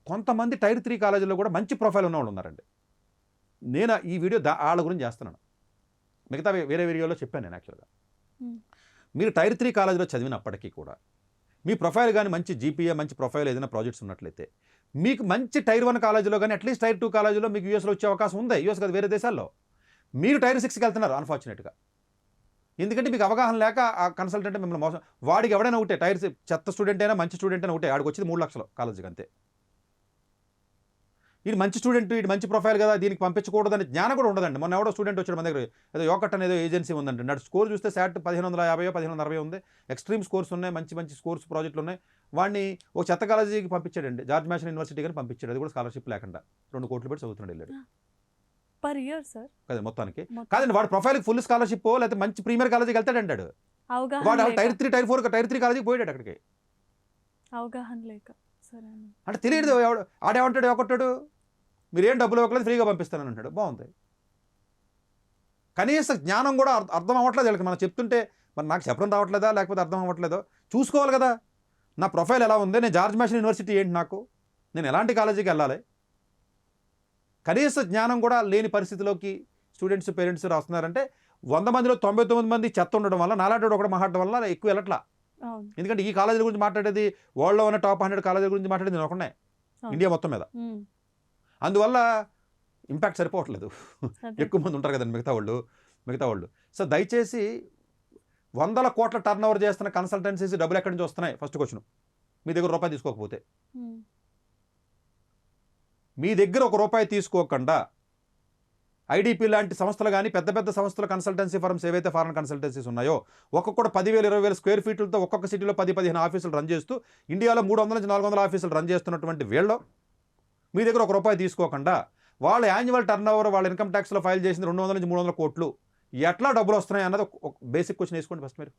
కొంతమంది టైర్ 3 కాలేజీలో కూడా మంచి ప్రొఫైల్ ఉన్న వాళ్ళు ఉన్నారండి. నేను ఈ వీడియో వాళ్ళ గురించి చేస్తున్నాను. మిగతా వేరే వీడియోలో చెప్పాను నేను యాక్చువల్గా. మీరు టైర్ 3 కాలేజీలో చదివినప్పటికీ కూడా మీ ప్రొఫైల్ కానీ మంచి జీపీఏ మంచి ప్రొఫైల్ ఏదైనా ప్రాజెక్ట్స్ ఉన్నట్లయితే మీకు మంచి టైర్ 1 కాలేజీలో కానీ అట్లీస్ట్ టైర్ 2 కాలేజీలో మీకు యూఎస్లో వచ్చే అవకాశం ఉంది. యూఎస్ కాదు వేరే దేశాల్లో. మీరు టైర్ 6కి వెళ్తున్నారు అన్ఫార్చునేట్గా. ఎందుకంటే మీకు అవగాహన లేక ఆ కన్సల్టెంట్ మిమ్మల్ని మోసం. వాడికి ఎవడైనా ఒకటే టైర్ చెత్త స్టూడెంట్ అయినా మంచి స్టూడెంట్ అయినా ఒకటే. ఆడికి వచ్చేది 3 లక్షలు కాలేజీకి అంతే. ఇది మంచి స్టూడెంట్, ఇది మంచి ప్రొఫైల్ కదా, దీనికి పంపించకూడదని జ్ఞానం కూడా ఉండదండి. మొన్న ఎవడో స్టూడెంట్ వచ్చాడు మన దగ్గర, ఏదో యోకట్ అనేది ఏజెన్సీ ఉందండి. నాడు స్కోర్ చూస్తే శాట్ 1550 1560 ఉంది. ఎక్స్ట్రీమ్ స్కోర్స్ ఉన్నాయి, మంచి మంచి స్కోర్స్ ప్రాజెక్టులు ఉన్నాయి. వాడిని ఒక చెత్త కాలేజీకి పంపించాడండి. జార్జ్ మ్యాషన్ యూనివర్సిటీ కానీ పంపించాడు. అది కూడా స్కాలర్షిప్ లేకుండా 2 కోట్లు పెట్టి చదువుతున్నాడు వెళ్ళాడు పర్ ఇయర్ సార్. కదా మొత్తానికి. కాదండి వాడు ప్రొఫైల్కి ఫుల్ స్కాలర్షిప్ లేకపోతే మంచి ప్రీమియర్ కాలేజీకి వెళ్తాడు అంటాడు. వాడు టైర్ 3 టైర్ 4 టైర్ 3 కాలేజీకి పోయాడు అక్కడికి. అవగాహన లేక సరే అంటే తెలియదు. ఆడేమంటాడు ఒకటాడు, మీరేం డబ్బులు ఇవ్వకలేదు ఫ్రీగా పంపిస్తానని అంటాడు. బాగుంది. కనీస జ్ఞానం కూడా అర్థం అవ్వట్లేదు వీళ్ళకి. మనం చెప్తుంటే మరి నాకు చెప్పడం రావట్లేదా లేకపోతే అర్థం అవ్వట్లేదో చూసుకోవాలి కదా. నా ప్రొఫైల్ ఎలా ఉంది, నేను జార్జ్ మ్యాషన్ యూనివర్సిటీ ఏంటి, నాకు నేను ఎలాంటి కాలేజీకి వెళ్ళాలి, కనీస జ్ఞానం కూడా లేని పరిస్థితిలోకి స్టూడెంట్స్ పేరెంట్స్ రాస్తున్నారంటే 100 మందిలో 99 మంది చెత్త ఉండడం వల్ల, నాలాంటి ఒకటి మాట్లాడడం వల్ల ఎక్కువ వెళ్ళట్లా. ఎందుకంటే ఈ కాలేజీల గురించి మాట్లాడేది వరల్డ్లో ఉన్న టాప్ 100 కాలేజీల గురించి మాట్లాడేది నేను ఒకనే ఇండియా మొత్తం మీద. అందువల్ల ఇంపాక్ట్ సరిపోవట్లేదు. ఎక్కువ మంది ఉంటారు కదండి మిగతా వాళ్ళు. సో దయచేసి 100 కోట్ల టర్న్ ఓవర్ చేస్తున్న కన్సల్టెన్సీస్ డబ్బులు ఎక్కడి నుంచి వస్తున్నాయి? First question. మీ దగ్గర రూపాయి తీసుకోకపోతే, మీ దగ్గర ₹1 తీసుకోకుండా ఐడిపి లాంటి సంస్థలు కానీ పెద్ద పెద్ద సంస్థల కన్సల్టెన్సీ ఫర్మ్స్ ఏవైతే ఫారెన్ కన్సల్టెన్సీస్ ఉన్నాయో ఒక్కొక్కటి 10,000 20,000 స్క్వేర్ ఫీట్లతో ఒక్కొక్క సిటీలో 10-15 ఆఫీసులు రన్ చేస్తూ ఇండియాలో 300 నుంచి 400 ఆఫీసులు రన్ చేస్తున్నటువంటి వీళ్ళు మీ దగ్గర ₹1 తీసుకోకుండా వాళ్ళ యాన్యువల్ టర్న్ ఓవర్ వాళ్ళ ఇన్కమ్ ట్యాక్స్లో ఫైల్ చేసింది 200 నుంచి 300 కోట్లు ఎట్లా డబ్బులు వస్తున్నాయి అన్నది ఒక బేసిక్ క్వశ్చన్ వేసుకోండి ఫస్ట్ మీరు.